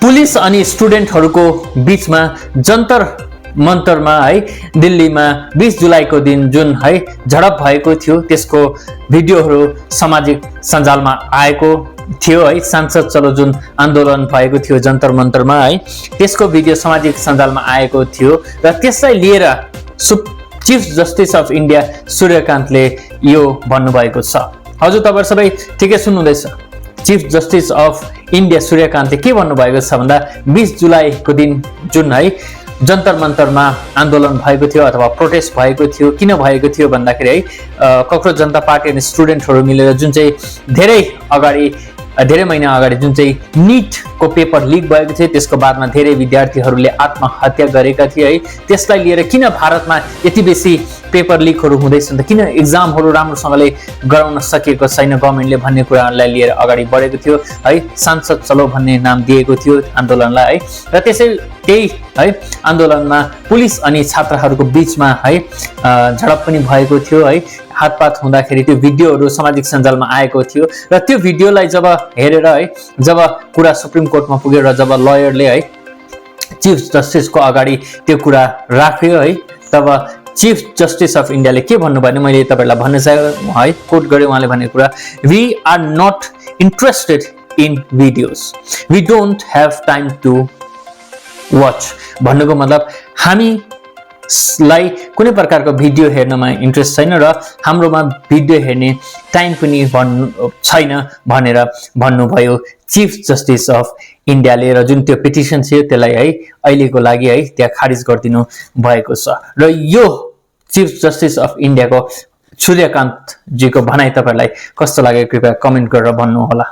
Police अनि स्टुडेन्टहरूको बीचमा जन्तर मन्तरमा है दिल्लीमा 20 जुलाईको दिन जुन है झडप भएको थियो त्यसको भिडियोहरू सामाजिक सञ्जालमा आएको थियो है। सांसद चलो जुन आन्दोलन भएको थियो जन्तर मन्तरमा है त्यसको भिडियो सामाजिक सञ्जालमा आएको थियो र त्यसलाई लिएर चीफ जस्टिस अफ इन्डिया सूर्यकान्तले यो भन्नुभएको छ। हजुर तपाईहरु सबै ठिकै सुन्नुहुँदैछ। चीफ जस्टिस अफ इन्डिया सूर्यकान्तले के भन्नुभएको छ भन्दा 20 जुलाईको दिन जुन है जन्तर मन्तरमा आन्दोलन भएको थियो अथवा प्रोटेस्ट भएको थियो, किन भएको थियो भन्दाखेरि है कक्रोच जनता पार्टी अनि स्टुडेन्टहरू मिलेर जुन चाहिँ धेरै महिना अगाडि जुन चाहिँ नीटको पेपर लिक भएको थियो त्यसको बादमा धेरै विद्यार्थीहरूले आत्महत्या गरेका थिए है। त्यसलाई लिएर किन भारतमा यति बेसी पेपर लिकहरू हुँदैछन् त, किन एक्जामहरू राम्रोसँगले गराउन सकेको छैन गभर्नमेन्टले भन्ने कुराहरूलाई लिएर अगाडि बढेको थियो है। सांसद चलो भन्ने नाम दिएको थियो आन्दोलनलाई है। र त्यही है आन्दोलनमा पुलिस अनि छात्रहरूको बीचमा है झडप पनि भएको थियो है। हातपात हुँदाखेरि त्यो भिडियोहरू सामाजिक सञ्जालमा आएको थियो र त्यो भिडियोलाई जब हेरेर है जब कुरा सुप्रिम कोर्टमा पुगेर जब लयरले है चीफ जस्टिसको अगाडि त्यो कुरा राख्यो है तब चीफ जस्टिस अफ इन्डियाले के भन्नुभयो भने मैले तपाईहरुलाई भन्न चाहे है कोट गरे उहाँले भनेको कुरा, we are not interested in videos, we don't have time to watch. भन्नुको मतलब हामीलाई कुनै प्रकारको भिडियो हेर्नमा इन्ट्रेस्ट छैन र हाम्रोमा भिडियो हेर्ने टाइम पनि छैन भनेर भन्नुभयो चीफ जस्टिस अफ इन्डियाले। र जुन त्यो पिटिसन थियो त्यसलाई है अहिलेको लागि है त्यहाँ खारिज गरिदिनु भएको छ। र यो चीफ जस्टिस अफ इन्डियाको सूर्यकान्त जीको भनाइ तपाईहरुलाई कस्तो लाग्यो कृपया कमेन्ट गरेर भन्नु होला।